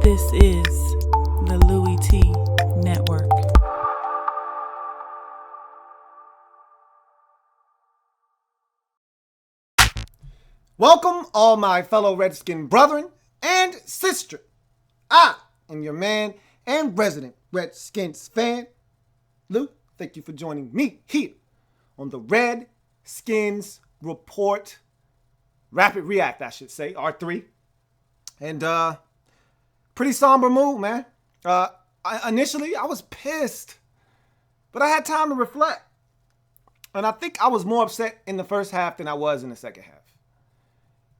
This is the Louie T Network. Welcome, all my fellow Redskin brethren and sister. I am your man and resident Redskins fan, Lou. Thank you for joining me here on the Redskins Report, Rapid React, I should say, R3. And pretty somber mood, man. Initially, I was pissed, but I had time to reflect. And I think I was more upset in the first half than I was in the second half.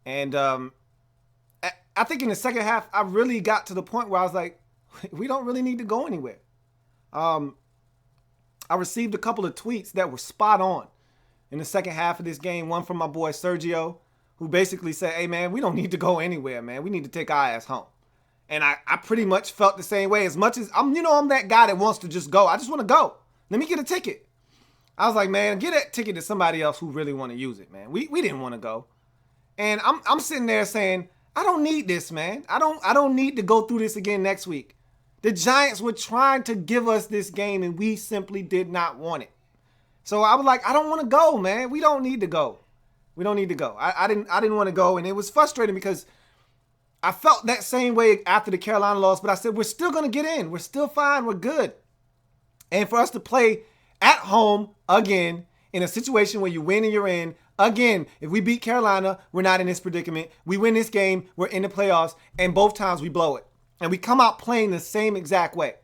And I think in the second half, I really got to the point where I was like, we don't really need to go anywhere. I received a couple of tweets that were spot on in the second half of this game. One from my boy Sergio, who basically said, hey, man, we don't need to go anywhere, man. We need to take our ass home. And I pretty much felt the same way. As much as I'm that guy that wants to just go. I just want to go. Let me get a ticket. I was like, man, get that ticket to somebody else who really want to use it, man. We didn't want to go. And I'm sitting there saying, I don't need this, man. I don't need to go through this again next week. The Giants were trying to give us this game, and we simply did not want it. So I was like, I don't want to go, man. We don't need to go. We don't need to go. I didn't want to go, and it was frustrating because I felt that same way after the Carolina loss, but I said, we're still going to get in. We're still fine. We're good. And for us to play at home again in a situation where you win and you're in, again, if we beat Carolina, we're not in this predicament. We win this game, we're in the playoffs, and both times we blow it. And we come out playing the same exact way.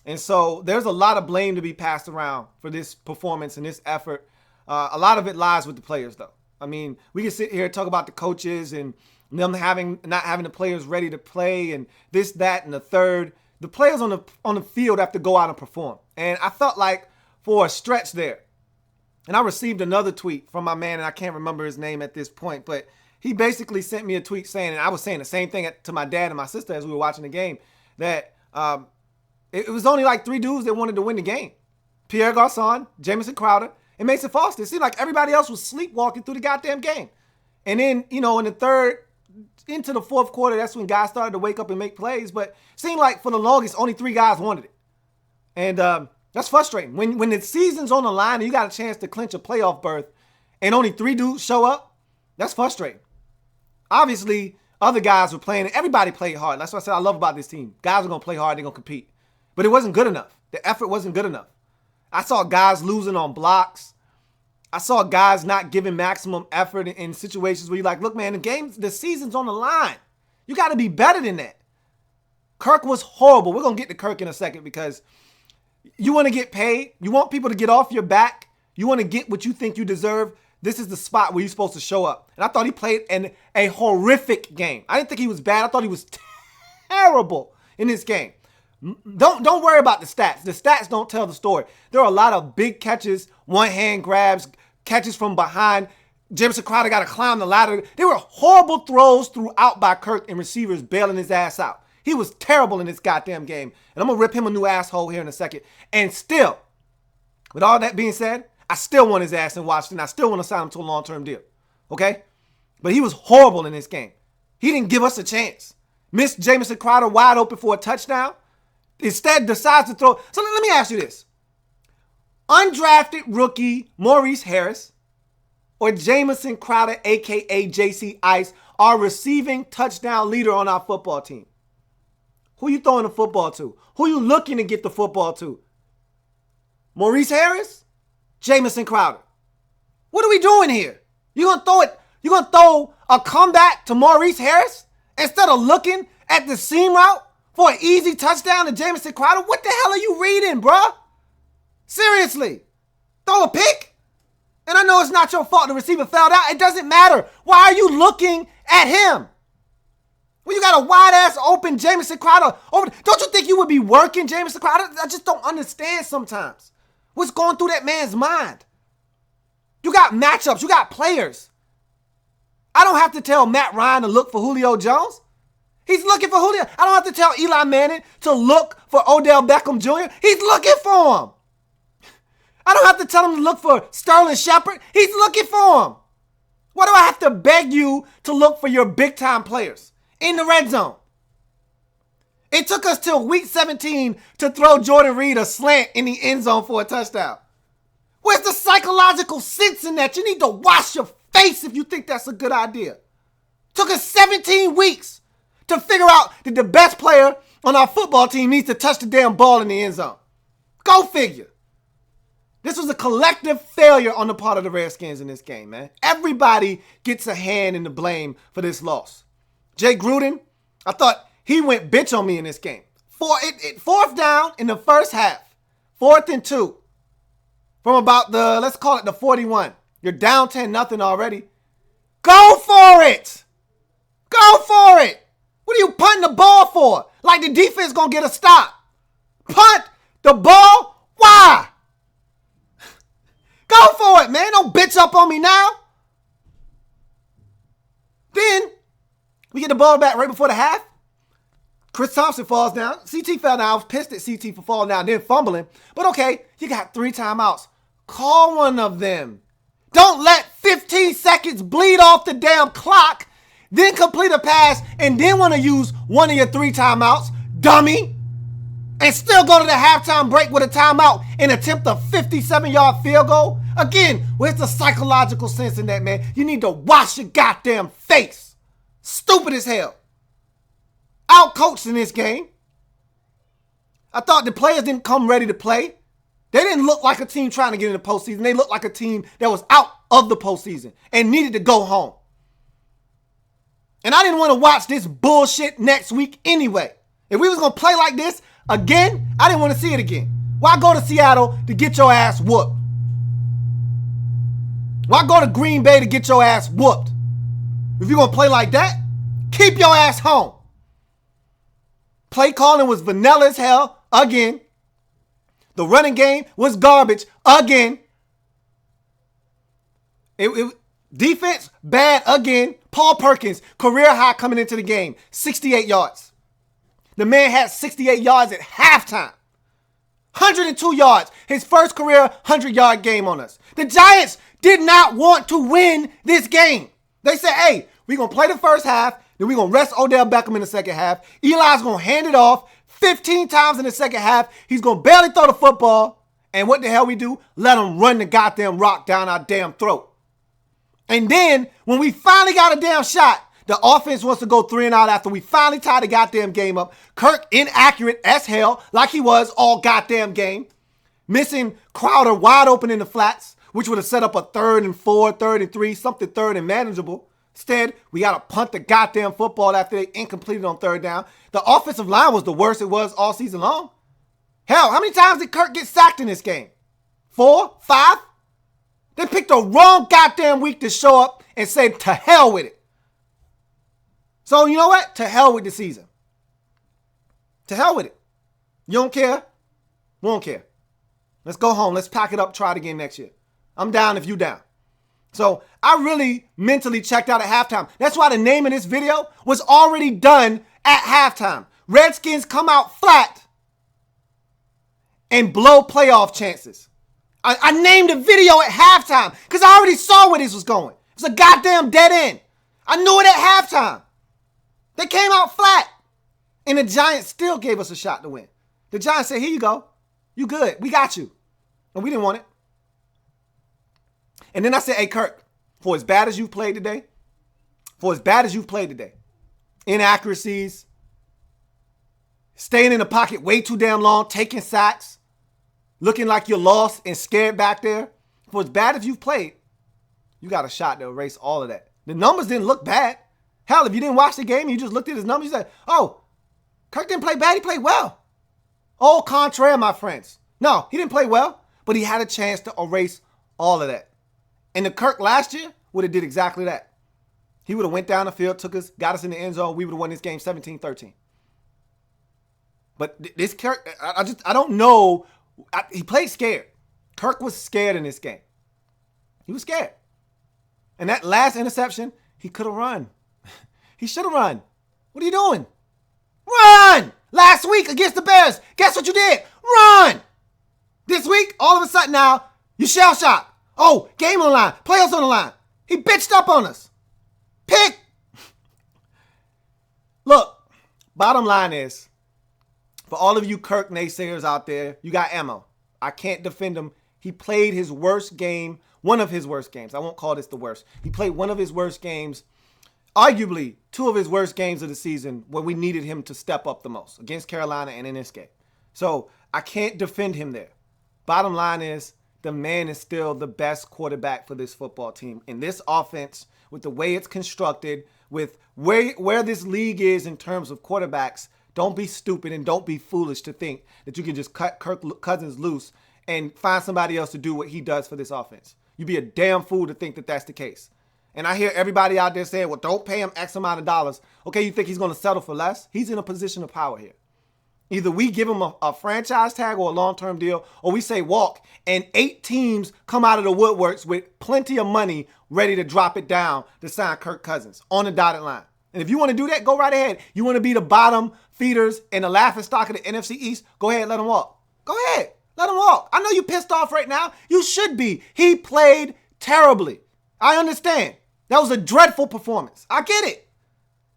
And so there's a lot of blame to be passed around for this performance and this effort. A lot of it lies with the players, though. I mean, we can sit here and talk about the coaches and them not having the players ready to play and this, that, and the third. The players on the field have to go out and perform. And I felt like for a stretch there, and I received another tweet from my man, and I can't remember his name at this point, but he basically sent me a tweet saying, and I was saying the same thing to my dad and my sister as we were watching the game, that it was only like three dudes that wanted to win the game. Pierre Garçon, Jamison Crowder, and Mason Foster. It seemed like everybody else was sleepwalking through the goddamn game. And then, in the third, into the fourth quarter, that's when guys started to wake up and make plays. But it seemed like for the longest, only three guys wanted it. And that's frustrating. When the season's on the line and you got a chance to clinch a playoff berth and only three dudes show up, that's frustrating. Obviously, other guys were playing. Everybody played hard. That's what I said I love about this team. Guys are going to play hard. They're going to compete. But it wasn't good enough. The effort wasn't good enough. I saw guys losing on blocks. I saw guys not giving maximum effort in situations where you're like, look, man, the season's on the line. You got to be better than that. Kirk was horrible. We're going to get to Kirk in a second because you want to get paid. You want people to get off your back. You want to get what you think you deserve. This is the spot where you're supposed to show up. And I thought he played a horrific game. I didn't think he was bad. I thought he was terrible in this game. Don't worry about the stats. The stats don't tell the story. There are a lot of big catches, one-hand grabs, catches from behind. Jamison Crowder got to climb the ladder. There were horrible throws throughout by Kirk and receivers bailing his ass out. He was terrible in this goddamn game. And I'm going to rip him a new asshole here in a second. And still, with all that being said, I still want his ass in Washington. I still want to sign him to a long-term deal. Okay? But he was horrible in this game. He didn't give us a chance. Missed Jamison Crowder wide open for a touchdown. Instead, decides to throw. So let me ask you this. Undrafted rookie Maurice Harris or Jamison Crowder, a.k.a. J.C. Ice, our receiving touchdown leader on our football team. Who you throwing the football to? Who you looking to get the football to? Maurice Harris? Jamison Crowder? What are we doing here? You gonna throw it? You gonna throw a comeback to Maurice Harris instead of looking at the seam route for an easy touchdown to Jamison Crowder? What the hell are you reading, bruh? Seriously. Throw a pick? And I know it's not your fault the receiver fell out. It doesn't matter. Why are you looking at him? When you got a wide-ass open Jamison Crowder over, don't you think you would be working Jamison Crowder? I just don't understand sometimes what's going through that man's mind. You got matchups. You got players. I don't have to tell Matt Ryan to look for Julio Jones. He's looking for Julio. I don't have to tell Eli Manning to look for Odell Beckham Jr. He's looking for him. I don't have to tell him to look for Sterling Shepard. He's looking for him. Why do I have to beg you to look for your big-time players in the red zone? It took us till week 17 to throw Jordan Reed a slant in the end zone for a touchdown. Where's the psychological sense in that? You need to wash your face if you think that's a good idea. Took us 17 weeks to figure out that the best player on our football team needs to touch the damn ball in the end zone. Go figure. This was a collective failure on the part of the Redskins in this game, man. Everybody gets a hand in the blame for this loss. Jay Gruden, I thought he went bitch on me in this game. Fourth down in the first half. 4th and 2. From about let's call it the 41. You're down 10-0 already. Go for it. Go for it. What are you punting the ball for? Like the defense gonna get a stop. Punt the ball? Why? Go for it, man. Don't bitch up on me now. Then we get the ball back right before the half. Chris Thompson falls down. CT fell down. I was pissed at CT for falling down, then fumbling. But okay, you got 3 timeouts. Call one of them. Don't let 15 seconds bleed off the damn clock, then complete a pass, and then want to use one of your 3 timeouts, dummy, and still go to the halftime break with a timeout and attempt a 57-yard field goal. Again, where's the psychological sense in that, man? You need to wash your goddamn face. Stupid as hell. Outcoached in this game. I thought the players didn't come ready to play. They didn't look like a team trying to get in the postseason. They looked like a team that was out of the postseason and needed to go home. And I didn't want to watch this bullshit next week anyway. If we was going to play like this again, I didn't want to see it again. Why go to Seattle to get your ass whooped? Why go to Green Bay to get your ass whooped? If you're going to play like that, keep your ass home. Play calling was vanilla as hell again. The running game was garbage again. Defense, bad again. Paul Perkins, career high coming into the game, 68 yards. The man had 68 yards at halftime. 102 yards, his first career 100-yard game on us. The Giants did not want to win this game. They said, hey, we're going to play the first half, then we're going to rest Odell Beckham in the second half. Eli's going to hand it off 15 times in the second half. He's going to barely throw the football. And what the hell we do? Let him run the goddamn rock down our damn throat. And then when we finally got a damn shot, the offense wants to go 3 and out after we finally tie the goddamn game up. Kirk inaccurate as hell, like he was all goddamn game. Missing Crowder wide open in the flats, which would have set up a 3rd and 4, 3rd and 3, something 3rd and manageable. Instead, we got to punt the goddamn football after they incompleted on 3rd down. The offensive line was the worst it was all season long. Hell, how many times did Kirk get sacked in this game? 4? 5? They picked the wrong goddamn week to show up and say, to hell with it. So, you know what? To hell with the season. To hell with it. You don't care? We don't care. Let's go home. Let's pack it up, try it again next year. I'm down if you down. So I really mentally checked out at halftime. That's why the name of this video was already done at halftime. Redskins come out flat and blow playoff chances. I named the video at halftime because I already saw where this was going. It was a goddamn dead end. I knew it at halftime. They came out flat. And the Giants still gave us a shot to win. The Giants said, here you go. You good. We got you. And we didn't want it. And then I said, hey, Kirk, for as bad as you've played today, inaccuracies, staying in the pocket way too damn long, taking sacks, looking like you're lost and scared back there, for as bad as you've played, you got a shot to erase all of that. The numbers didn't look bad. Hell, if you didn't watch the game and you just looked at his numbers, you said, oh, Kirk didn't play bad, he played well. Au contraire, my friends. No, he didn't play well, but he had a chance to erase all of that. And the Kirk last year would have did exactly that. He would have went down the field, took us, got us in the end zone. We would have won this game 17-13. But this Kirk, I don't know. He played scared. Kirk was scared in this game. He was scared. And that last interception, he could have run. He should have run. What are you doing? Run! Last week against the Bears, guess what you did? Run! This week, all of a sudden now, you shell shocked. Oh, game on the line, playoffs on the line. He bitched up on us. Pick. Look, bottom line is, For all of you Kirk naysayers out there, you got ammo. I can't defend him. He played his worst game, one of his worst games. I won't call this the worst. He played one of his worst games, arguably two of his worst games of the season when we needed him to step up the most, against Carolina and in this game. So I can't defend him there. Bottom line is, the man is still the best quarterback for this football team. In this offense, with the way it's constructed, with where this league is in terms of quarterbacks, don't be stupid and don't be foolish to think that you can just cut Kirk Cousins loose and find somebody else to do what he does for this offense. You'd be a damn fool to think that that's the case. And I hear everybody out there saying, well, don't pay him X amount of dollars. Okay, you think he's going to settle for less? He's in a position of power here. Either we give him a franchise tag or a long-term deal, or we say walk, and 8 teams come out of the woodworks with plenty of money ready to drop it down to sign Kirk Cousins on the dotted line. And if you want to do that, go right ahead. You want to be the bottom feeders and the laughingstock of the NFC East, go ahead, let him walk. Go ahead, let him walk. I know you're pissed off right now. You should be. He played terribly. I understand. That was a dreadful performance. I get it.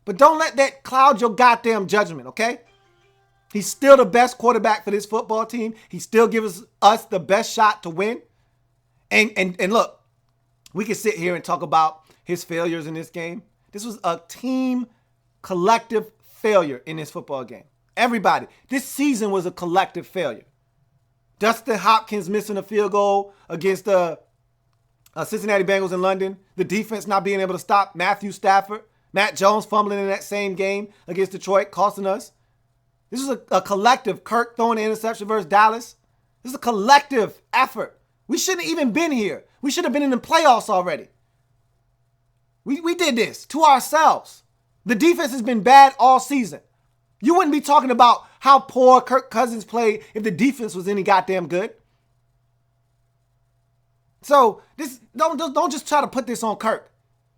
But don't let that cloud your goddamn judgment, okay? He's still the best quarterback for this football team. He still gives us the best shot to win. And look, we can sit here and talk about his failures in this game. This was a team collective failure in this football game. Everybody. This season was a collective failure. Dustin Hopkins missing a field goal against the Cincinnati Bengals in London. The defense not being able to stop Matthew Stafford. Matt Jones fumbling in that same game against Detroit, costing us. This is a collective. Kirk throwing an interception versus Dallas. This is a collective effort. We shouldn't have even been here. We should have been in the playoffs already. We did this to ourselves. The defense has been bad all season. You wouldn't be talking about how poor Kirk Cousins played if the defense was any goddamn good. So this don't just try to put this on Kirk.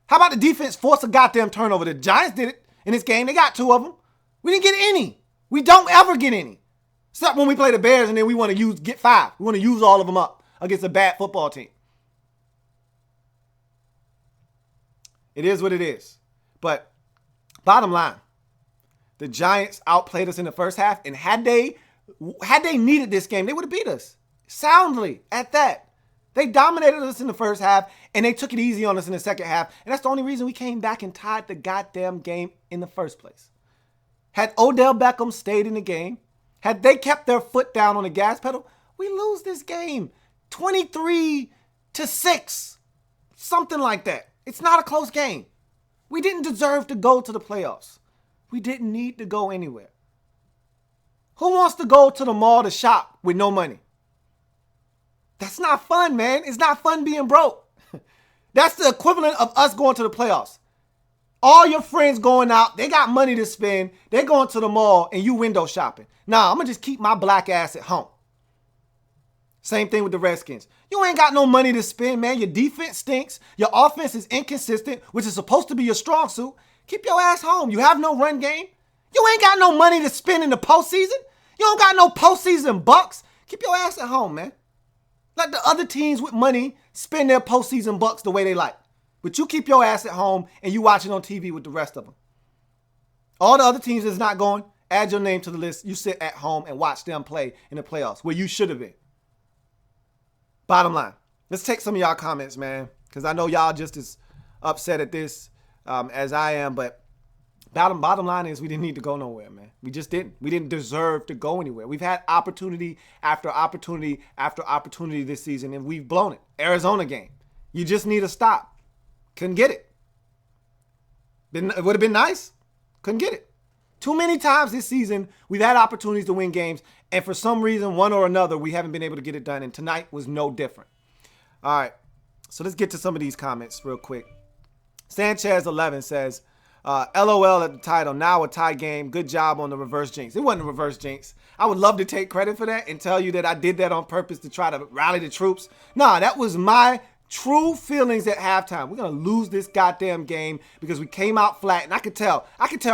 How about the defense force a goddamn turnover? The Giants did it in this game. They got 2 of them. We didn't get any. We don't ever get any. Except when we play the Bears and then we want to get 5. We want to use all of them up against a bad football team. It is what it is. But bottom line, the Giants outplayed us in the first half, and had they needed this game, they would have beat us soundly at that. They dominated us in the first half, and they took it easy on us in the second half, and that's the only reason we came back and tied the goddamn game in the first place. Had Odell Beckham stayed in the game, had they kept their foot down on the gas pedal, we lose this game 23-6, something like that. It's not a close game. We didn't deserve to go to the playoffs. We didn't need to go anywhere. Who wants to go to the mall to shop with no money? That's not fun, man. It's not fun being broke. That's the equivalent of us going to the playoffs. All your friends going out, they got money to spend, they're going to the mall and you window shopping. Nah, I'm going to just keep my black ass at home. Same thing with the Redskins. You ain't got no money to spend, man. Your defense stinks. Your offense is inconsistent, which is supposed to be your strong suit. Keep your ass home. You have no run game. You ain't got no money to spend in the postseason. You don't got no postseason bucks. Keep your ass at home, man. Let the other teams with money spend their postseason bucks the way they like. But you keep your ass at home and you watch it on TV with the rest of them. All the other teams that's not going, add your name to the list. You sit at home and watch them play in the playoffs where you should have been. Bottom line, let's take some of y'all comments, man, because I know y'all just as upset at this as I am. But bottom line is we didn't need to go nowhere, man. We just didn't. We didn't deserve to go anywhere. We've had opportunity after opportunity after opportunity this season, and we've blown it. Arizona game. You just need to stop. Couldn't get it. It would have been nice. Couldn't get it. Too many times this season, we've had opportunities to win games, and for some reason, one or another, we haven't been able to get it done, and tonight was no different. All right, so let's get to some of these comments real quick. Sanchez11 says, LOL at the title, now a tie game. Good job on the reverse jinx. It wasn't a reverse jinx. I would love to take credit for that and tell you that I did that on purpose to try to rally the troops. Nah, that was my true feelings at halftime. We're going to lose this goddamn game because we came out flat. And I could tell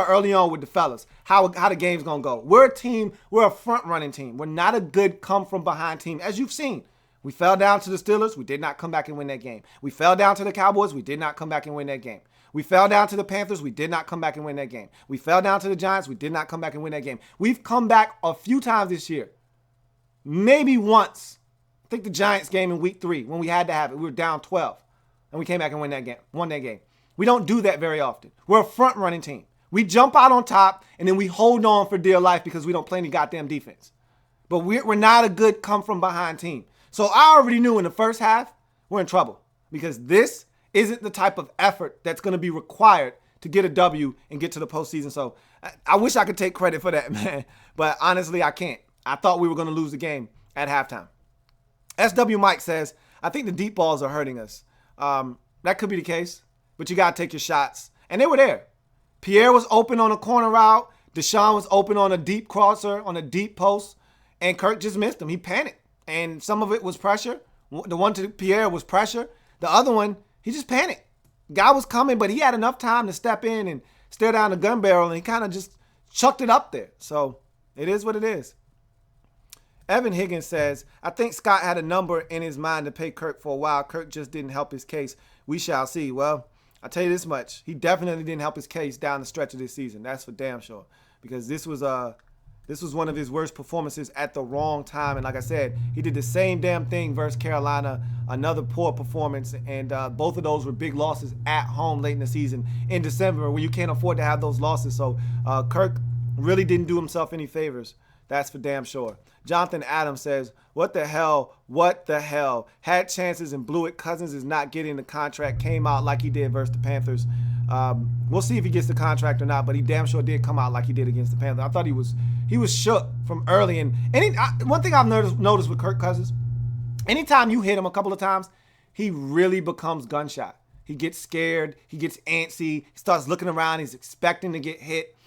early on with the fellas how the game's going to go. We're a team. We're a front-running team. We're not a good come-from-behind team, as you've seen. We fell down to the Steelers. We did not come back and win that game. We fell down to the Cowboys. We did not come back and win that game. We fell down to the Panthers. We did not come back and win that game. We fell down to the Giants. We did not come back and win that game. We've come back a few times this year. Maybe once. I think the Giants game in week 3 when we had to have it. We were down 12. And we came back and won that game. We don't do that very often. We're a front-running team. We jump out on top, and then we hold on for dear life because we don't play any goddamn defense. But we're not a good come-from-behind team. So I already knew in the first half, we're in trouble because this isn't the type of effort that's going to be required to get a W and get to the postseason. So I wish I could take credit for that, man. But honestly, I can't. I thought we were going to lose the game at halftime. SW Mike says, I think the deep balls are hurting us. That could be the case, but you got to take your shots. And they were there. Pierre was open on a corner route. Deshaun was open on a deep crosser, on a deep post, and Kirk just missed him. He panicked. And some of it was pressure. The one to Pierre was pressure. The other one, he just panicked. Guy was coming, but he had enough time to step in and stare down the gun barrel, and he kind of just chucked it up there. So it is what it is. Evan Higgins says, I think Scott had a number in his mind to pay Kirk for a while. Kirk just didn't help his case. We shall see. Well, I'll tell you this much. He definitely didn't help his case down the stretch of this season. That's for damn sure. Because this was one of his worst performances at the wrong time. And like I said, he did the same damn thing versus Carolina, another poor performance. And both of those were big losses at home late in the season in December where you can't afford to have those losses. So Kirk really didn't do himself any favors. That's for damn sure. Jonathan Adams says, what the hell? What the hell? Had chances and blew it. Cousins is not getting the contract. Came out like he did versus the Panthers. We'll see if he gets the contract or not, but he damn sure did come out like he did against the Panthers. I thought he was shook from early. And one thing I've noticed with Kirk Cousins, anytime you hit him a couple of times, he really becomes gun-shy. He gets scared. He gets antsy. He starts looking around. He's expecting to get hit.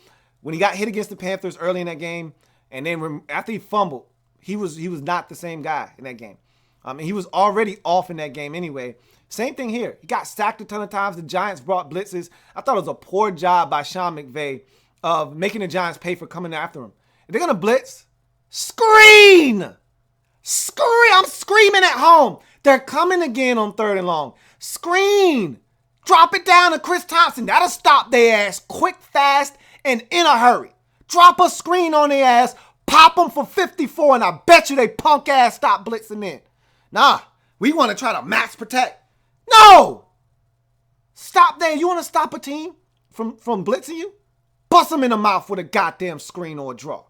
When he got hit against the Panthers early in that game, and then after he fumbled, he was not the same guy in that game. He was already off in that game anyway. Same thing here. He got sacked a ton of times. The Giants brought blitzes. I thought it was a poor job by Sean McVay of making the Giants pay for coming after him. If they're going to blitz, scream! Scream! I'm screaming at home. They're coming again on 3rd and long. Scream! Drop it down to Chris Thompson. That'll stop their ass quick, fast, and in a hurry. Drop a screen on their ass, pop them for 54, and I bet you they punk ass stop blitzing in. Nah, we want to try to max protect. No! Stop there. You want to stop a team from blitzing you? Bust them in the mouth with a goddamn screen or a draw.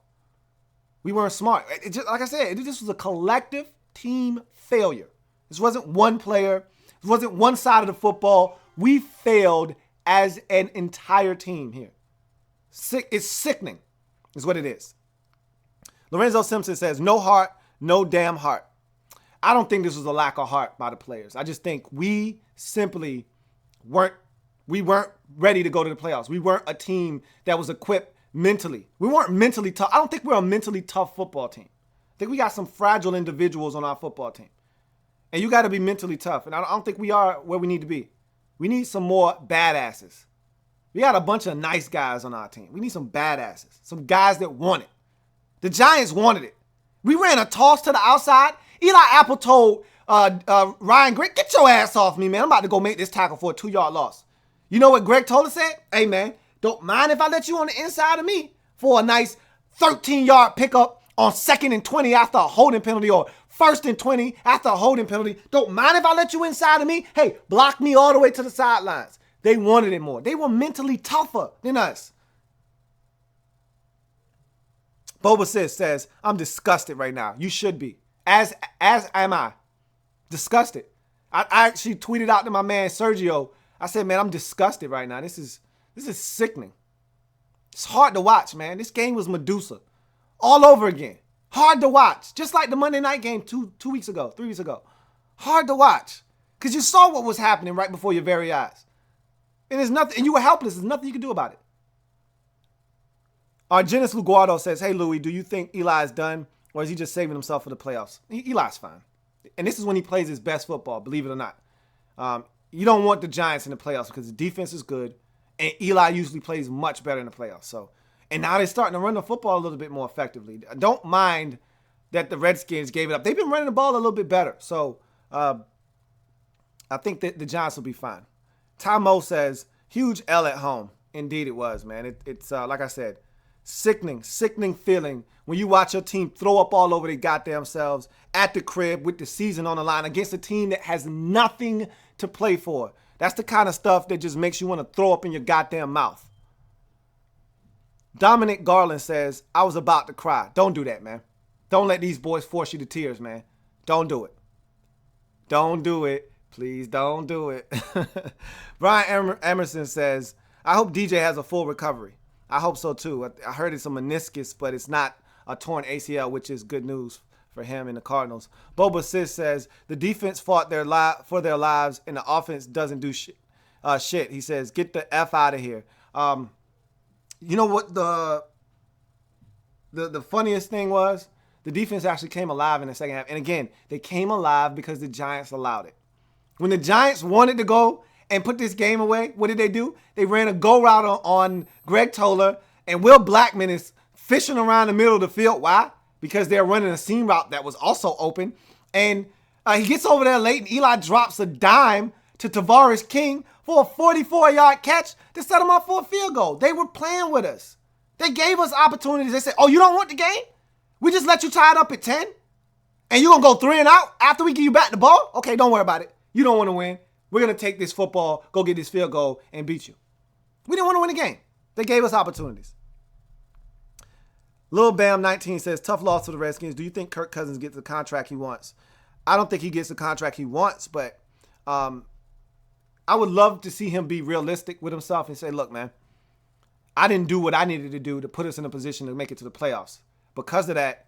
We weren't smart. Like I said, this was a collective team failure. This wasn't one player. This wasn't one side of the football. We failed as an entire team here. It's sickening is what it is. Lorenzo Simpson says, no heart, no damn heart. I don't think this was a lack of heart by the players. I just think we simply weren't ready to go to the playoffs. We weren't a team that was equipped mentally. We weren't mentally tough. I don't think we're a mentally tough football team. I think we got some fragile individuals on our football team. And you got to be mentally tough. And I don't think we are where we need to be. We need some more badasses. We got a bunch of nice guys on our team. We need some badasses, some guys that want it. The Giants wanted it. We ran a toss to the outside. Eli Apple told Ryan Greg, get your ass off me, man. I'm about to go make this tackle for a 2-yard loss. You know what Greg told us? Said, hey, man, don't mind if I let you on the inside of me for a nice 13-yard pickup on 2nd and 20 after a holding penalty or 1st and 20 after a holding penalty. Don't mind if I let you inside of me. Hey, block me all the way to the sidelines. They wanted it more. They were mentally tougher than us. Boba Sis says, I'm disgusted right now. You should be. As am I. Disgusted. I actually tweeted out to my man Sergio. I said, man, I'm disgusted right now. This is sickening. It's hard to watch, man. This game was Medusa. All over again. Hard to watch. Just like the Monday night game 3 weeks ago. Hard to watch. Because you saw what was happening right before your very eyes. And there's nothing, and you were helpless. There's nothing you can do about it. Argenis Luguardo says, hey, Louie, do you think Eli's done, or is he just saving himself for the playoffs? Eli's fine. And this is when he plays his best football, believe it or not. You don't want the Giants in the playoffs because the defense is good, and Eli usually plays much better in the playoffs. So, and now they're starting to run the football a little bit more effectively. I don't mind that the Redskins gave it up. They've been running the ball a little bit better. So I think that the Giants will be fine. Ty Mo says, Huge L at home. Indeed it was, man. It's like I said, sickening feeling when you watch your team throw up all over their goddamn selves at the crib with the season on the line against a team that has nothing to play for. That's the kind of stuff that just makes you want to throw up in your goddamn mouth. Dominic Garland says, I was about to cry. Don't do that, man. Don't let these boys force you to tears, man. Don't do it. Don't do it. Please don't do it. Brian Emerson says, I hope DJ has a full recovery. I hope so too. I heard it's a meniscus, but it's not a torn ACL, which is good news for him and the Cardinals. Boba Sis says, the defense fought for their lives and the offense doesn't do shit. He says, get the F out of here. You know what the funniest thing was? The defense actually came alive in the second half. And again, they came alive because the Giants allowed it. When the Giants wanted to go and put this game away, what did they do? They ran a go route on Greg Toller, and Will Blackman is fishing around the middle of the field. Why? Because they're running a seam route that was also open. And he gets over there late, and Eli drops a dime to Tavares King for a 44-yard catch to set him up for a field goal. They were playing with us. They gave us opportunities. They said, oh, you don't want the game? We just let you tie it up at 10? And you're going to go 3 and out after we give you back the ball? Okay, don't worry about it. You don't want to win. We're going to take this football, go get this field goal, and beat you. We didn't want to win the game. They gave us opportunities. Lil Bam 19 says, tough loss to the Redskins. Do you think Kirk Cousins gets the contract he wants? I don't think he gets the contract he wants, but I would love to see him be realistic with himself and say, look, man, I didn't do what I needed to do to put us in a position to make it to the playoffs. Because of that,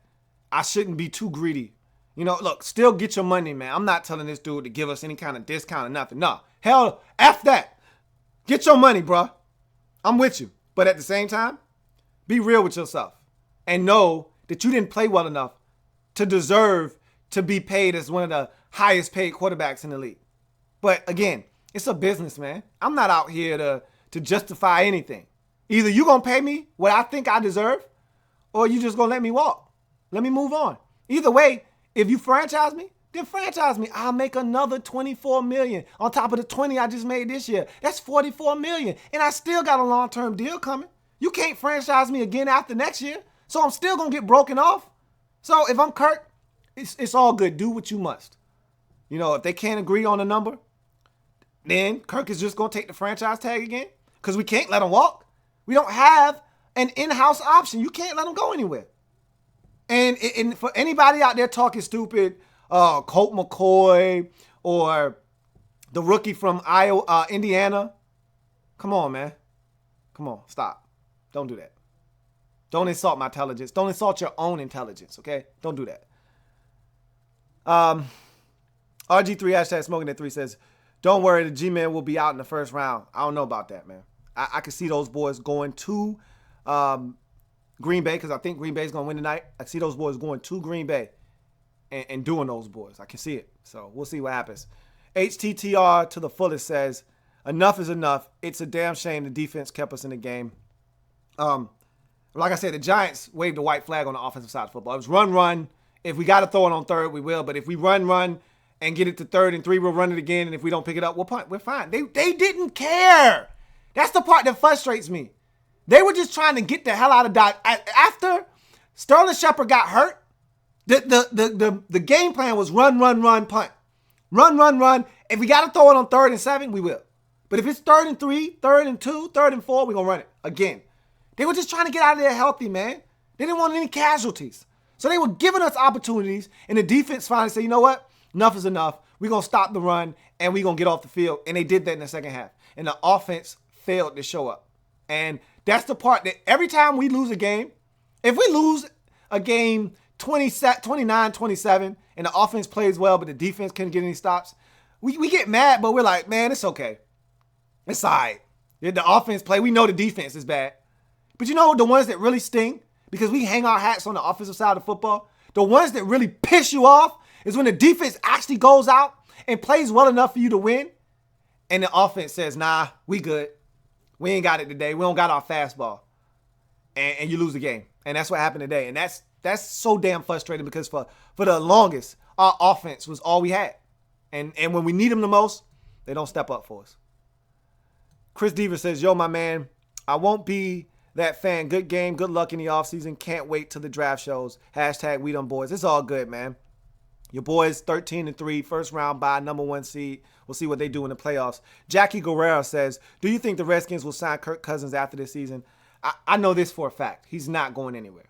I shouldn't be too greedy. You know, look, still get your money, man. I'm not telling this dude to give us any kind of discount or nothing. No, hell, F that. Get your money, bruh. I'm with you. But at the same time, be real with yourself and know that you didn't play well enough to deserve to be paid as one of the highest paid quarterbacks in the league. But again, it's a business, man. I'm not out here to justify anything. Either you're going to pay me what I think I deserve, or you just going to let me walk. Let me move on. Either way, if you franchise me, then franchise me. I'll make another $24 million on top of the 20 I just made this year. That's $44 million. And I still got a long-term deal coming. You can't franchise me again after next year. So I'm still going to get broken off. So if I'm Kirk, it's all good. Do what you must. You know, if they can't agree on a number, then Kirk is just going to take the franchise tag again because we can't let him walk. We don't have an in-house option. You can't let him go anywhere. And for anybody out there talking stupid, Colt McCoy or the rookie from Indiana, come on, man. Come on, stop. Don't do that. Don't insult my intelligence. Don't insult your own intelligence, okay? Don't do that. RG3 hashtag smoking at 3 says, don't worry, the G-Man will be out in the first round. I don't know about that, man. I can see those boys going to Green Bay because I think Green Bay is going to win tonight. I see those boys going to Green Bay and doing those boys. I can see it. So we'll see what happens. HTTR to the fullest says, enough is enough. It's a damn shame the defense kept us in the game. Like I said, the Giants waved a white flag on the offensive side of football. It was run. If we got to throw it on third, we will. But if we run, and get it to 3rd and 3, we'll run it again. And if we don't pick it up, we'll punt. We're fine. They didn't care. That's the part that frustrates me. They were just trying to get the hell out of Dodge. After Sterling Shepard got hurt, the game plan was run, punt. Run. If we got to throw it on 3rd and 7, we will. But if it's 3rd and 3, 3rd and 2, 3rd and 4, we're going to run it again. They were just trying to get out of there healthy, man. They didn't want any casualties. So they were giving us opportunities, and the defense finally said, you know what? Enough is enough. We're going to stop the run, and we're going to get off the field. And they did that in the second half. And the offense failed to show up. And that's the part that every time we lose a game, if we lose a game 29-27, and the offense plays well, but the defense couldn't get any stops, we get mad, but we're like, man, it's okay. It's all right. The offense play, we know the defense is bad. But you know the ones that really sting? Because we hang our hats on the offensive side of football. The ones that really piss you off is when the defense actually goes out and plays well enough for you to win, and the offense says, nah, we good. We ain't got it today. We don't got our fastball. And you lose the game. And that's what happened today. And that's so damn frustrating because for the longest, our offense was all we had. And when we need them the most, they don't step up for us. Chris Deaver says, yo, my man, I won't be that fan. Good game. Good luck in the offseason. Can't wait till the draft shows. Hashtag we done boys. It's all good, man. Your boys 13-3, first round bye, number 1 seed. We'll see what they do in the playoffs. Jackie Guerrero says, do you think the Redskins will sign Kirk Cousins after this season? I know this for a fact. He's not going anywhere.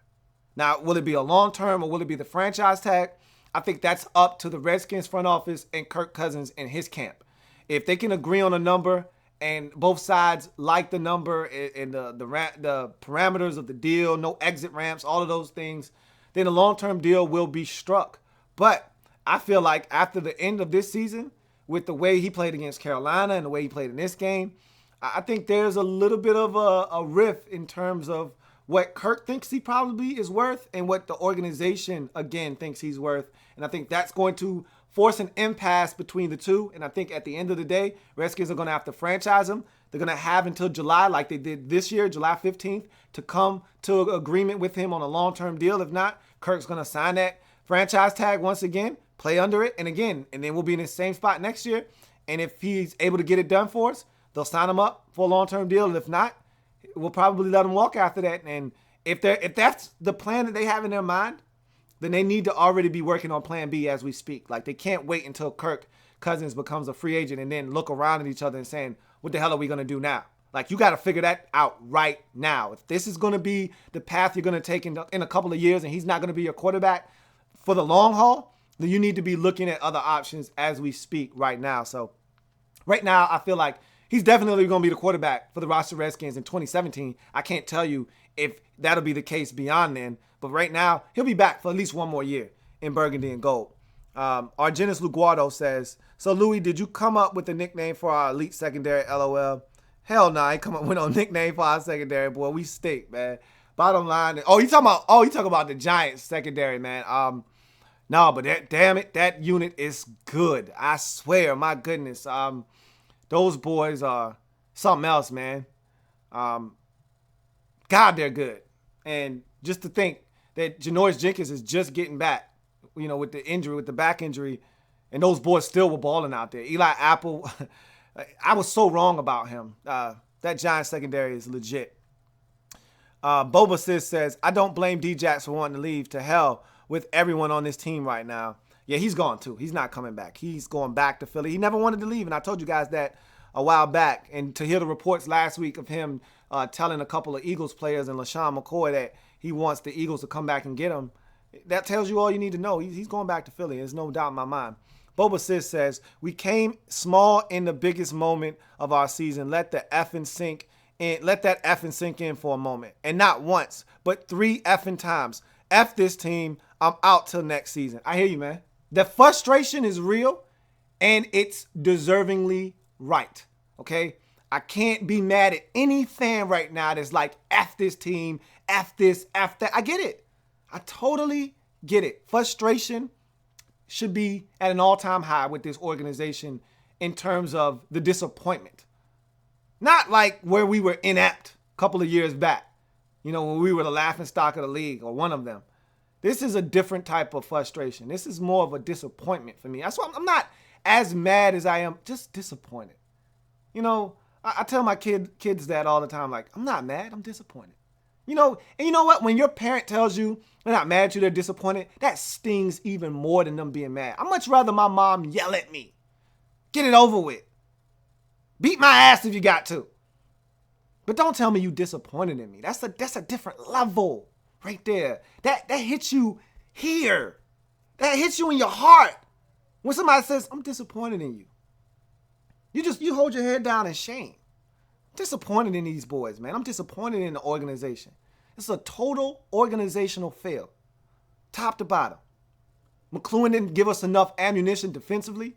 Now, will it be a long-term or will it be the franchise tag? I think that's up to the Redskins front office and Kirk Cousins and his camp. If they can agree on a number and both sides like the number and the parameters of the deal, no exit ramps, all of those things, then a long-term deal will be struck. But I feel like after the end of this season, with the way he played against Carolina and the way he played in this game, I think there's a little bit of a rift in terms of what Kirk thinks he probably is worth and what the organization, again, thinks he's worth. And I think that's going to force an impasse between the two. And I think at the end of the day, Redskins are going to have to franchise him. They're going to have until July, like they did this year, July 15th, to come to an agreement with him on a long-term deal. If not, Kirk's going to sign that franchise tag once again, play under it, and then we'll be in the same spot next year. And if he's able to get it done for us, they'll sign him up for a long-term deal. And if not, we'll probably let him walk after that. And if that's the plan that they have in their mind, then they need to already be working on plan B as we speak. Like, they can't wait until Kirk Cousins becomes a free agent and then look around at each other and saying, what the hell are we going to do now? Like, you got to figure that out right now. If this is going to be the path you're going to take in a couple of years and he's not going to be your quarterback for the long haul, then you need to be looking at other options as we speak right now. So right now, I feel like he's definitely going to be the quarterback for the roster Redskins in 2017. I can't tell you if that'll be the case beyond then. But right now, he'll be back for at least one more year in burgundy and gold. Argenis Luguardo says, so Louie, did you come up with a nickname for our elite secondary, LOL? Hell no, I ain't come up with no nickname for our secondary, boy. We stink, man. Bottom line, you talking about the Giants secondary, man. No, but damn it, that unit is good. I swear, my goodness. Those boys are something else, man. God, they're good. And just to think that Janoris Jenkins is just getting back, with the injury, with the back injury, and those boys still were balling out there. Eli Apple, I was so wrong about him. That Giants secondary is legit. Boba Sis says, I don't blame D-Jax for wanting to leave. To hell with everyone on this team right now. Yeah, he's gone too. He's not coming back. He's going back to Philly. He never wanted to leave, and I told you guys that a while back. And to hear the reports last week of him telling a couple of Eagles players and LaShawn McCoy that he wants the Eagles to come back and get him, that tells you all you need to know. He's going back to Philly. There's no doubt in my mind. Boba Sis says, we came small in the biggest moment of our season. Let that effing sink in for a moment. And not once, but 3 effing times. F this team. I'm out till next season. I hear you, man. The frustration is real, and it's deservingly right, okay? I can't be mad at any fan right now that's like, F this team, F this, F that. I get it. I totally get it. Frustration should be at an all-time high with this organization in terms of the disappointment. Not like where we were inept a couple of years back, when we were the laughingstock of the league or one of them. This is a different type of frustration. This is more of a disappointment for me. That's why I'm not as mad as I am, just disappointed. I tell my kids that all the time, like, I'm not mad, I'm disappointed. And you know what? When your parent tells you they're not mad at you, they're disappointed, that stings even more than them being mad. I'd much rather my mom yell at me. Get it over with. Beat my ass if you got to. But don't tell me you disappointed in me. That's a different level right there. That hits you here. That hits you in your heart. When somebody says, I'm disappointed in you. You hold your head down in shame. I'm disappointed in these boys, man. I'm disappointed in the organization. It's a total organizational fail. Top to bottom. McCloughan didn't give us enough ammunition defensively.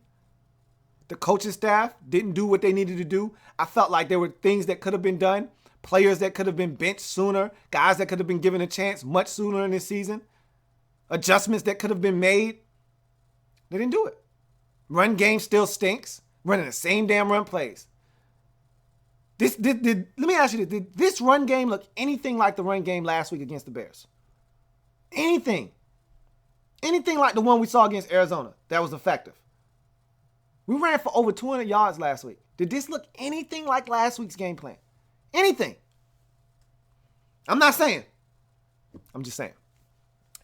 The coaching staff didn't do what they needed to do. I felt like there were things that could have been done. Players that could have been benched sooner. Guys that could have been given a chance much sooner in this season. Adjustments that could have been made. They didn't do it. Run game still stinks. Running the same damn run plays. Let me ask you this. Did this run game look anything like the run game last week against the Bears? Anything? Anything like the one we saw against Arizona that was effective? We ran for over 200 yards last week. Did this look anything like last week's game plan? Anything? I'm not saying. I'm just saying.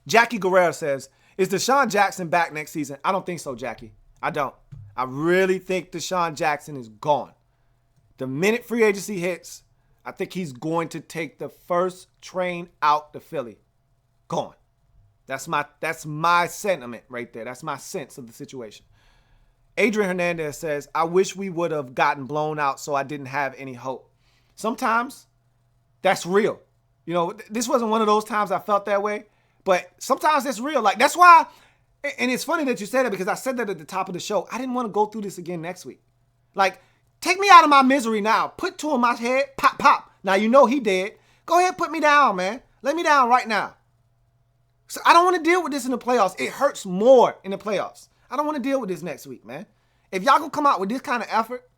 Jackie Guerrero says, is Deshaun Jackson back next season? I don't think so, Jackie. I don't. I really think Deshaun Jackson is gone. The minute free agency hits, I think he's going to take the first train out to Philly. Gone. That's my sentiment right there. That's my sense of the situation. Adrian Hernandez says, I wish we would have gotten blown out so I didn't have any hope. Sometimes that's real. This wasn't one of those times I felt that way, but sometimes that's real. Like, that's why, and it's funny that you said that because I said that at the top of the show. I didn't want to go through this again next week. Like, take me out of my misery now. Put two in my head. Pop, pop. Now, he dead. Go ahead, put me down, man. Let me down right now. So I don't want to deal with this in the playoffs. It hurts more in the playoffs. I don't want to deal with this next week, man. If y'all gonna come out with this kind of effort,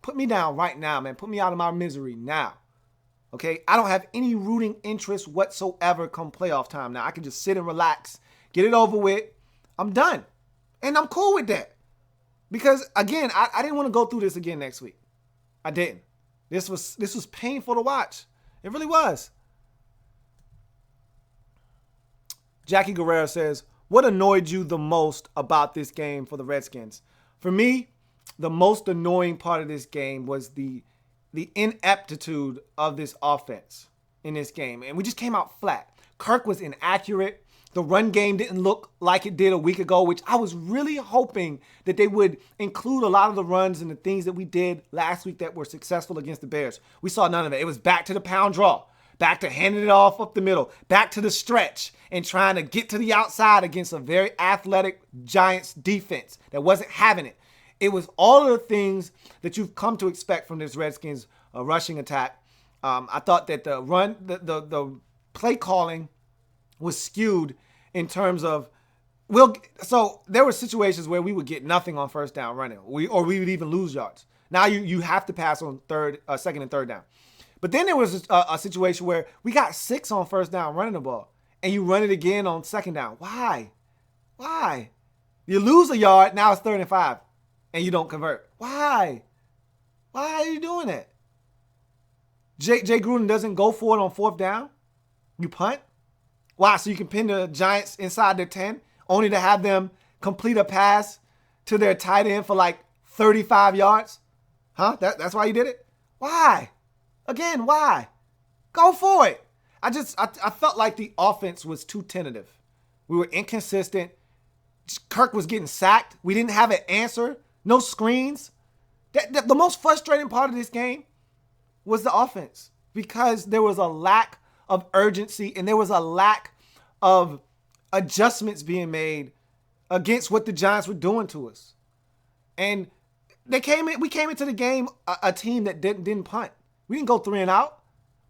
put me down right now, man. Put me out of my misery now. Okay? I don't have any rooting interest whatsoever come playoff time now. I can just sit and relax, get it over with. I'm done. And I'm cool with that. Because, again, I didn't want to go through this again next week. I didn't. This was painful to watch. It really was. Jackie Guerrero says, what annoyed you the most about this game for the Redskins? For me, the most annoying part of this game was the ineptitude of this offense in this game. And we just came out flat. Kirk was inaccurate. The run game didn't look like it did a week ago, which I was really hoping that they would include a lot of the runs and the things that we did last week that were successful against the Bears. We saw none of it. It was back to the pound draw. Back to handing it off up the middle, back to the stretch and trying to get to the outside against a very athletic Giants defense that wasn't having it. It was all of the things that you've come to expect from this Redskins rushing attack. I thought that the play calling was skewed in terms of, so there were situations where we would get nothing on first down running, or we would even lose yards. Now you have to pass on second and third down. But then there was a situation where we got 6 on first down running the ball, and you run it again on second down. Why? You lose a yard, now it's 3rd and 5, and you don't convert. Why? Why are you doing that? Jay Gruden doesn't go for it on 4th down? You punt? Why? So you can pin the Giants inside their 10, only to have them complete a pass to their tight end for like 35 yards? Huh? That's why you did it? Why? Again, why? Go for it. I felt like the offense was too tentative. We were inconsistent. Kirk was getting sacked. We didn't have an answer. No screens. The most frustrating part of this game was the offense because there was a lack of urgency and there was a lack of adjustments being made against what the Giants were doing to us. And we came into the game a team that didn't punt. We didn't go 3 and out.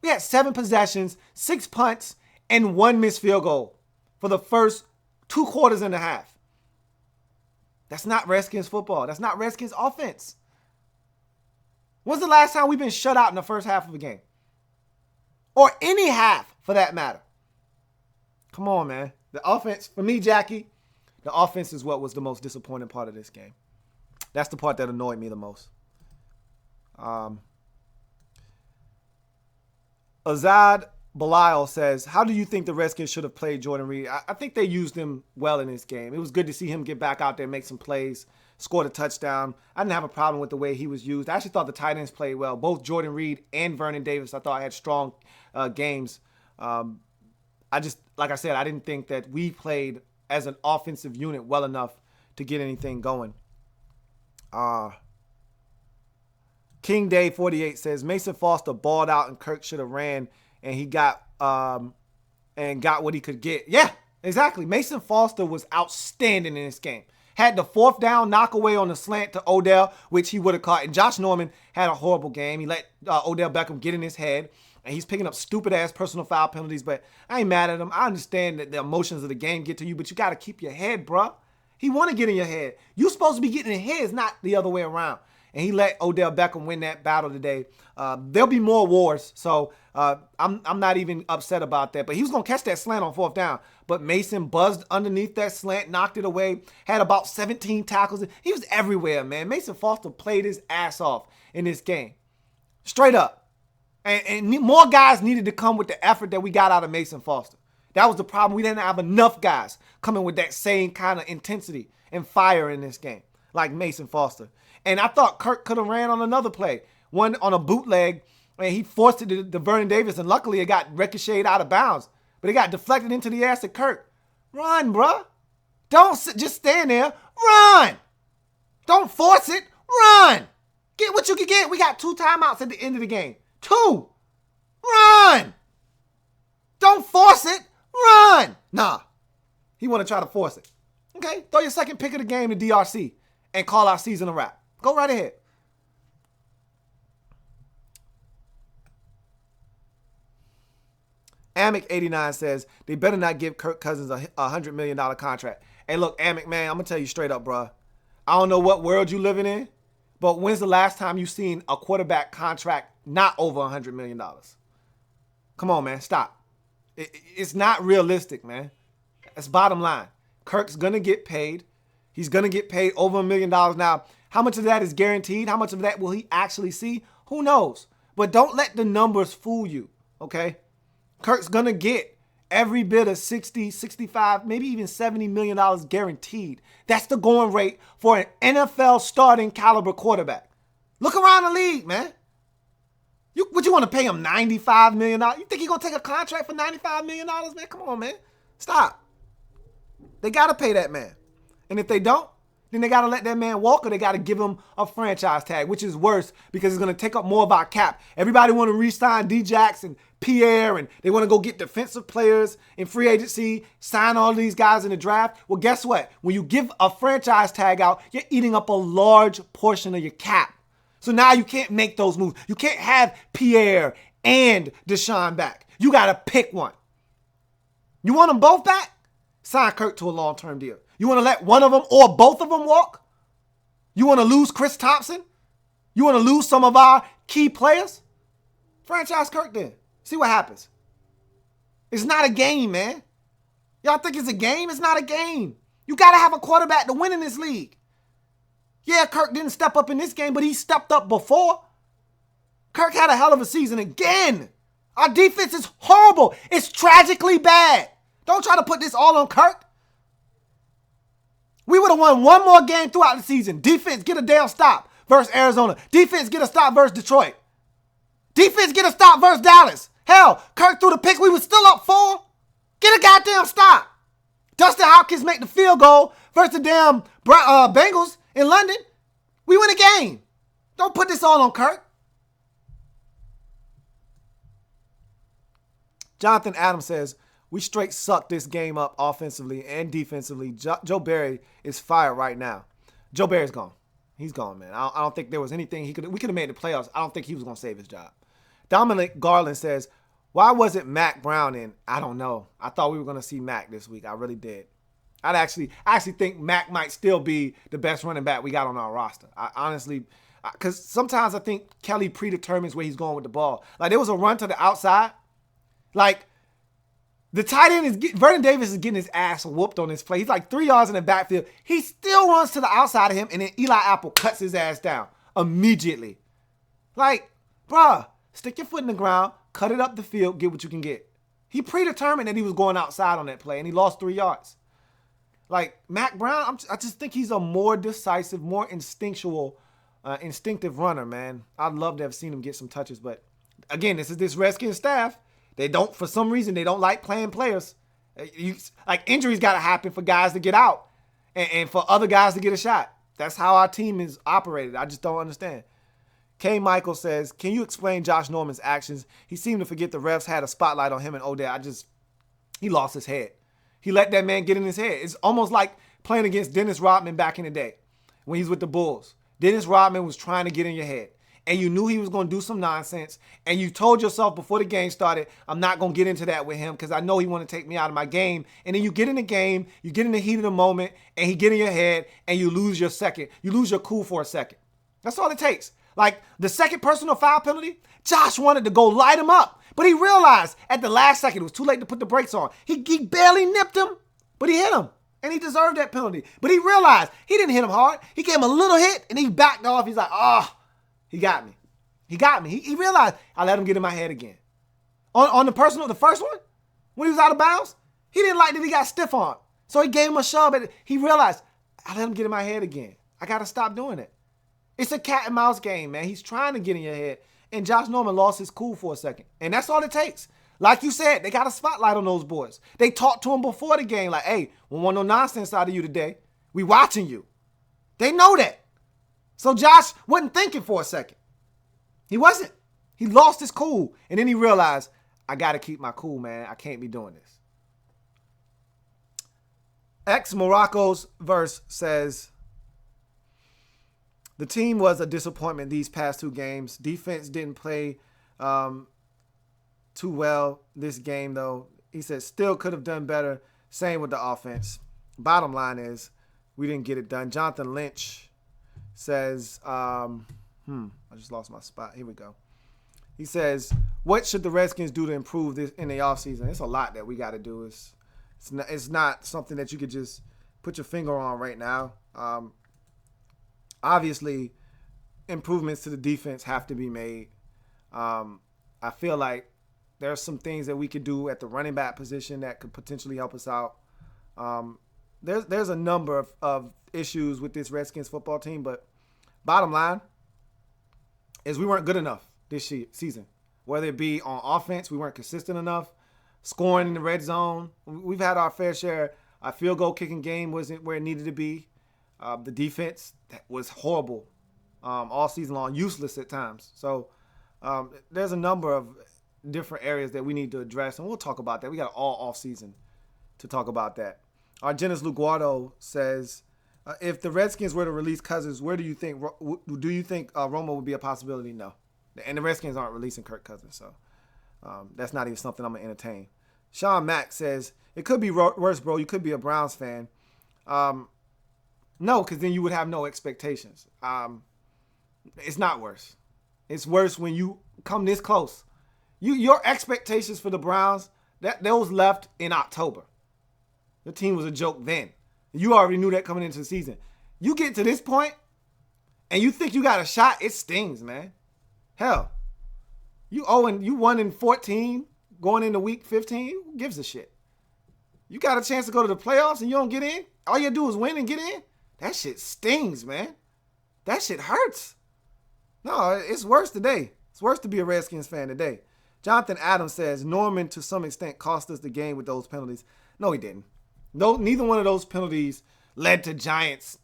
We had 7 possessions, 6 punts, and 1 missed field goal for the first 2 quarters and a half. That's not Redskins football. That's not Redskins offense. When's the last time we've been shut out in the first half of a game? Or any half, for that matter. Come on, man. The offense, for me, Jackie, the offense is what was the most disappointing part of this game. That's the part that annoyed me the most. Azad Belial says, how do you think the Redskins should have played Jordan Reed? I think they used him well in this game. It was good to see him get back out there, make some plays, scored a touchdown. I didn't have a problem with the way he was used. I actually thought the tight ends played well. Both Jordan Reed and Vernon Davis, I thought had strong games. Like I said, I didn't think that we played as an offensive unit well enough to get anything going. King Day 48 says Mason Foster balled out and Kirk should have ran and he got what he could get. Yeah, exactly. Mason Foster was outstanding in this game. Had the 4th down knockaway on the slant to Odell, which he would have caught. And Josh Norman had a horrible game. He let Odell Beckham get in his head. And he's picking up stupid-ass personal foul penalties. But I ain't mad at him. I understand that the emotions of the game get to you. But you got to keep your head, bruh. He want to get in your head. You supposed to be getting in his, not the other way around. and he let Odell Beckham win that battle today. There'll be more wars, so I'm not even upset about that. But he was going to catch that slant on 4th down. But Mason buzzed underneath that slant, knocked it away, had about 17 tackles. He was everywhere, man. Mason Foster played his ass off in this game. Straight up. And more guys needed to come with the effort that we got out of Mason Foster. That was the problem. We didn't have enough guys coming with that same kind of intensity and fire in this game, like Mason Foster. And I thought Kirk could have ran on another play. One on a bootleg, and he forced it to Vernon Davis, and luckily it got ricocheted out of bounds. But it got deflected into the ass of Kirk. Run, bruh. Don't just stand there. Run. Don't force it. Run. Get what you can get. We got 2 timeouts at the end of the game. 2. Run. Don't force it. Run. Nah. He want to try to force it. Okay, throw your second pick of the game to DRC and call our season a wrap. Go right ahead. Amick89 says, they better not give Kirk Cousins a $100 million contract. Hey, look, Amick, man, I'm going to tell you straight up, bro. I don't know what world you living in, but when's the last time you seen a quarterback contract not over $100 million? Come on, man, stop. It's not realistic, man. That's bottom line. Kirk's going to get paid. He's going to get paid over $1 million. Now, how much of that is guaranteed? How much of that will he actually see? Who knows? But don't let the numbers fool you, okay? Kirk's going to get every bit of 60, 65, maybe even $70 million guaranteed. That's the going rate for an NFL starting caliber quarterback. Look around the league, man. Would you want to pay him $95 million? You think he's going to take a contract for $95 million, man? Come on, man. Stop. They got to pay that man. And if they don't, then they got to let that man walk, or they got to give him a franchise tag, which is worse because it's going to take up more of our cap. Everybody want to re-sign D-Jax and Pierre, and they want to go get defensive players in free agency, sign all these guys in the draft. Well, guess what? When you give a franchise tag out, you're eating up a large portion of your cap. So now you can't make those moves. You can't have Pierre and Deshaun back. You got to pick one. You want them both back? Sign Kirk to a long-term deal. You want to let one of them or both of them walk? You want to lose Chris Thompson? You want to lose some of our key players? Franchise Kirk then. See what happens. It's not a game, man. Y'all think it's a game? It's not a game. You got to have a quarterback to win in this league. Yeah, Kirk didn't step up in this game, but he stepped up before. Kirk had a hell of a season again. Our defense is horrible. It's tragically bad. Don't try to put this all on Kirk. We would have won one more game throughout the season. Defense, get a damn stop versus Arizona. Defense, get a stop versus Detroit. Defense, get a stop versus Dallas. Hell, Kirk threw the pick. We were still up 4. Get a goddamn stop. Dustin Hopkins make the field goal versus the damn Bengals in London. We win a game. Don't put this all on Kirk. Jonathan Adams says, we straight sucked this game up offensively and defensively. Joe Barry is fired right now. Joe Barry's gone. He's gone, man. I don't think there was anything we could have made the playoffs. I don't think he was going to save his job. Dominic Garland says, why wasn't Mac Brown in? I don't know. I thought we were going to see Mac this week. I really did. I actually think Mac might still be the best running back we got on our roster. I honestly, because sometimes I think Kelly predetermines where he's going with the ball. Like, there was a run to the outside. Like, the tight end Vernon Davis is getting his ass whooped on this play. He's like 3 yards in the backfield. He still runs to the outside of him, and then Eli Apple cuts his ass down immediately. Like, bruh, stick your foot in the ground, cut it up the field, get what you can get. He predetermined that he was going outside on that play, and he lost 3 yards. Like, Mac Brown, I just think he's a more decisive, more instinctive runner, man. I'd love to have seen him get some touches, but again, this is this Redskins staff. For some reason, they don't like playing players. Injuries got to happen for guys to get out and for other guys to get a shot. That's how our team is operated. I just don't understand. K. Michael says, can you explain Josh Norman's actions? He seemed to forget the refs had a spotlight on him and Odell. He lost his head. He let that man get in his head. It's almost like playing against Dennis Rodman back in the day when he's with the Bulls. Dennis Rodman was trying to get in your head. And you knew he was going to do some nonsense. And you told yourself before the game started, I'm not going to get into that with him because I know he want to take me out of my game. And then you get in the game, you get in the heat of the moment, and he get in your head, and you lose your cool for a second. That's all it takes. Like the second personal foul penalty, Josh wanted to go light him up. But he realized at the last second it was too late to put the brakes on. He barely nipped him, but he hit him. And he deserved that penalty. But he realized he didn't hit him hard. He gave him a little hit and he backed off. He's like, he got me. He got me. He realized I let him get in my head again. On the first one, when he was out of bounds, he didn't like that he got stiff on. So he gave him a shove, and he realized, I let him get in my head again. I got to stop doing it. It's a cat and mouse game, man. He's trying to get in your head. And Josh Norman lost his cool for a second. And that's all it takes. Like you said, they got a spotlight on those boys. They talked to him before the game like, hey, we want no nonsense out of you today. We watching you. They know that. So Josh wasn't thinking for a second. He wasn't. He lost his cool. And then he realized, I got to keep my cool, man. I can't be doing this. X Morocco's verse says, the team was a disappointment these past two games. Defense didn't play too well this game, though. He said still could have done better. Same with the offense. Bottom line is we didn't get it done. Jonathan Lynch says, I just lost my spot. Here we go. He says, what should the Redskins do to improve this in the offseason? It's a lot that we got to do. It's not something that you could just put your finger on right now. Obviously, improvements to the defense have to be made. I feel like there's some things that we could do at the running back position that could potentially help us out. There's a number of issues with this Redskins football team, but bottom line is we weren't good enough this season. Whether it be on offense, we weren't consistent enough. Scoring in the red zone, we've had our fair share. Our field goal kicking game wasn't where it needed to be. The defense was horrible all season long, useless at times. So there's a number of different areas that we need to address, and we'll talk about that. We got all offseason to talk about that. Argenis Luguardo says, if the Redskins were to release Cousins, where do you think Romo would be a possibility? No. And the Redskins aren't releasing Kirk Cousins, so that's not even something I'm going to entertain. Sean Mack says, it could be worse, bro. You could be a Browns fan. No, because then you would have no expectations. It's not worse. It's worse when you come this close. Your expectations for the Browns, those left in October. The team was a joke then. You already knew that coming into the season. You get to this point, and you think you got a shot, it stings, man. Hell, you 1-14 going into week 15. Who gives a shit? You got a chance to go to the playoffs and you don't get in? All you do is win and get in? That shit stings, man. That shit hurts. No, it's worse today. It's worse to be a Redskins fan today. Jonathan Adams says, Norman to some extent cost us the game with those penalties. No, he didn't. No, neither one of those penalties led to Giants,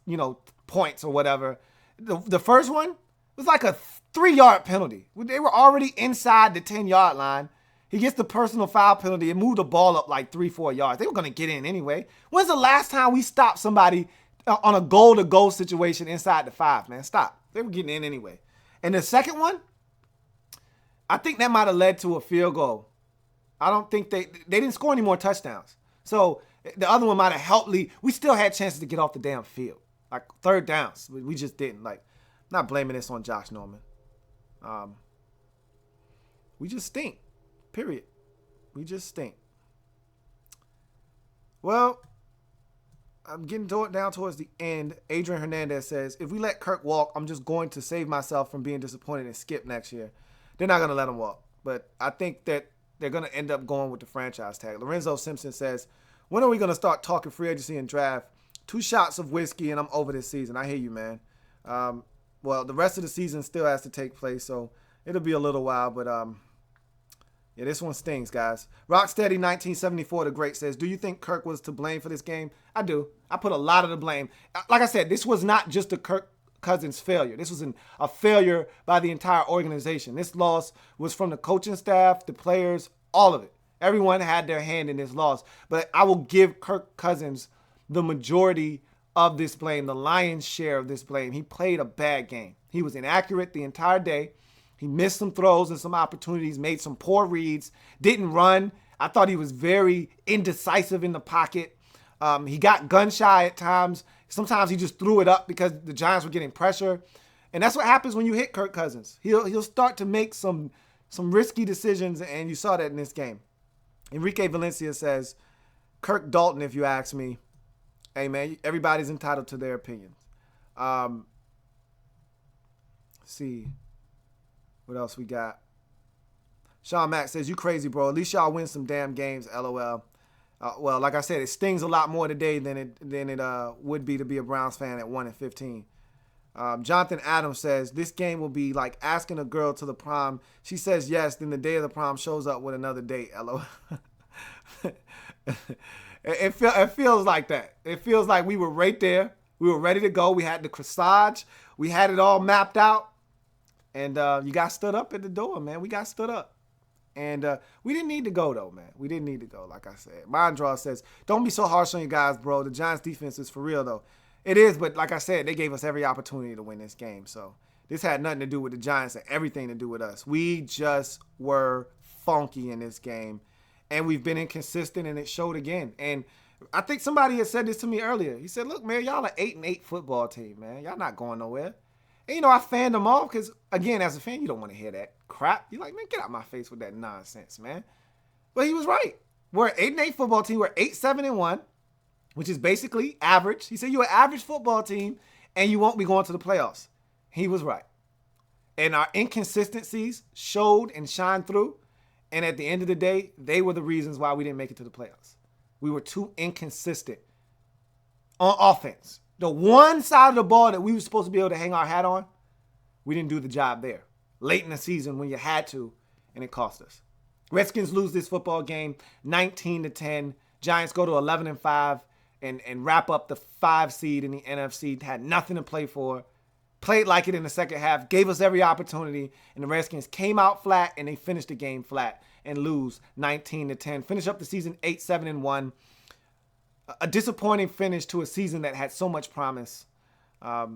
points or whatever. The first one was like a 3-yard penalty. They were already inside the 10-yard line. He gets the personal foul penalty and moved the ball up like 3-4 yards. They were going to get in anyway. When's the last time we stopped somebody on a goal-to-goal situation inside the 5, man? Stop. They were getting in anyway. And the second one, I think that might have led to a field goal. I don't think they didn't score any more touchdowns. So the other one might have helped lead. We still had chances to get off the damn field. Like third downs. We just didn't. Like, I'm not blaming this on Josh Norman. We just stink. Period. We just stink. Well, I'm getting down towards the end. Adrian Hernandez says, if we let Kirk walk, I'm just going to save myself from being disappointed and skip next year. They're not going to let him walk. But I think that they're going to end up going with the franchise tag. Lorenzo Simpson says, when are we going to start talking free agency and draft? 2 shots of whiskey and I'm over this season. I hear you, man. Well, the rest of the season still has to take place, so it'll be a little while. But, yeah, this one stings, guys. Rocksteady 1974, the great, says, do you think Kirk was to blame for this game? I do. I put a lot of the blame. Like I said, this was not just a Kirk Cousins failure. This was a failure by the entire organization. This loss was from the coaching staff, the players, all of it. Everyone had their hand in this loss. But I will give Kirk Cousins the majority of this blame, the lion's share of this blame. He played a bad game. He was inaccurate the entire day. He missed some throws and some opportunities, made some poor reads, didn't run. I thought he was very indecisive in the pocket. He got gun shy at times. Sometimes he just threw it up because the Giants were getting pressure. And that's what happens when you hit Kirk Cousins. He'll start to make some risky decisions, and you saw that in this game. Enrique Valencia says, Kirk Dalton, if you ask me. Hey, man, everybody's entitled to their opinions. Let's see what else we got. Sean Mack says, you crazy, bro. At least y'all win some damn games, LOL. Well, like I said, it stings a lot more today than it would be to be a Browns fan at 1-15. Jonathan Adams says, this game will be like asking a girl to the prom. She says yes, then the day of the prom shows up with another date. LOL. It feels like that. It feels like we were right there. We were ready to go. We had the corsage. We had it all mapped out. And you got stood up at the door, man. We got stood up. And we didn't need to go, though, man. We didn't need to go, like I said. Mondraw says, don't be so harsh on you guys, bro. The Giants' defense is for real, though. It is, but like I said, they gave us every opportunity to win this game. So this had nothing to do with the Giants and everything to do with us. We just were funky in this game. And we've been inconsistent, and it showed again. And I think somebody had said this to me earlier. He said, look, man, y'all an 8-8 football team, man. Y'all not going nowhere. And, I fanned them off because, again, as a fan, you don't want to hear that crap. You're like, man, get out my face with that nonsense, man. But he was right. We're an 8-8 football team. We're 8-7-1, which is basically average. He said you're an average football team, and you won't be going to the playoffs. He was right. And our inconsistencies showed and shined through. And at the end of the day, they were the reasons why we didn't make it to the playoffs. We were too inconsistent on offense. The one side of the ball that we were supposed to be able to hang our hat on, we didn't do the job there. Late in the season when you had to, and it cost us. Redskins lose this football game 19-10. Giants go to 11-5 and wrap up the 5 seed in the NFC. Had nothing to play for. Played like it in the second half. Gave us every opportunity. And the Redskins came out flat, and they finished the game flat and lose 19-10. Finish up the season 8-7-1. A disappointing finish to a season that had so much promise. A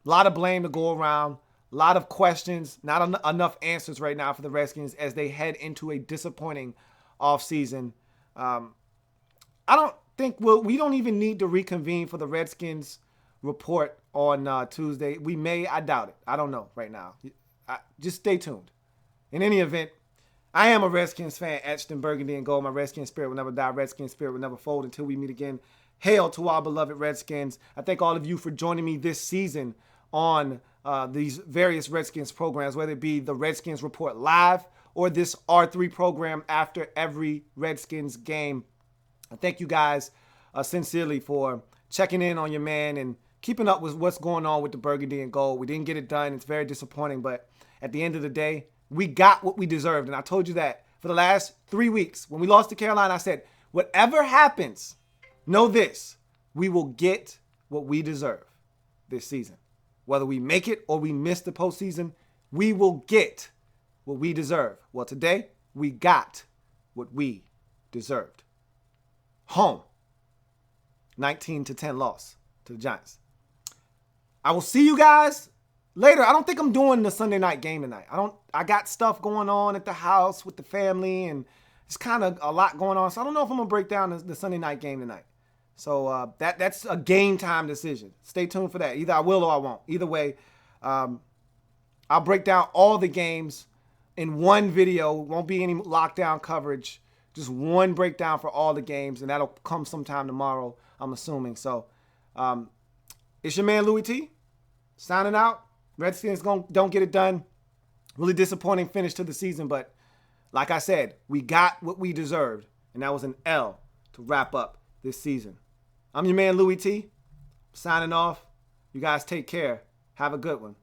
lot of blame to go around. A lot of questions. Not enough answers right now for the Redskins as they head into a disappointing offseason. I don't think we don't even need to reconvene for the Redskins report on Tuesday. We may. I doubt it. I don't know right now. Just stay tuned. In any event, I am a Redskins fan, etched in burgundy and gold. My Redskins spirit will never die. Redskins spirit will never fold until we meet again. Hail to our beloved Redskins. I thank all of you for joining me this season on these various Redskins programs, whether it be the Redskins Report Live or this R3 program after every Redskins game. I thank you guys sincerely for checking in on your man and keeping up with what's going on with the burgundy and gold. We didn't get it done. It's very disappointing, but at the end of the day, we got what we deserved. And I told you that for the last 3 weeks. When we lost to Carolina, I said, whatever happens, know this, we will get what we deserve this season. Whether we make it or we miss the postseason, we will get what we deserve. Well, today, we got what we deserved. Home, 19-10 loss to the Giants. I will see you guys later. I don't think I'm doing the Sunday night game tonight. I got stuff going on at the house with the family, and it's kind of a lot going on. So I don't know if I'm going to break down the Sunday night game tonight. So that's a game time decision. Stay tuned for that. Either I will or I won't. Either way, I'll break down all the games in one video. Won't be any lockdown coverage. Just one breakdown for all the games, and that'll come sometime tomorrow, I'm assuming. So it's your man, Louie T, signing out. Redskins don't get it done. Really disappointing finish to the season, but like I said, we got what we deserved, and that was an L to wrap up this season. I'm your man, Louie T, signing off. You guys take care. Have a good one.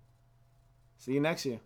See you next year.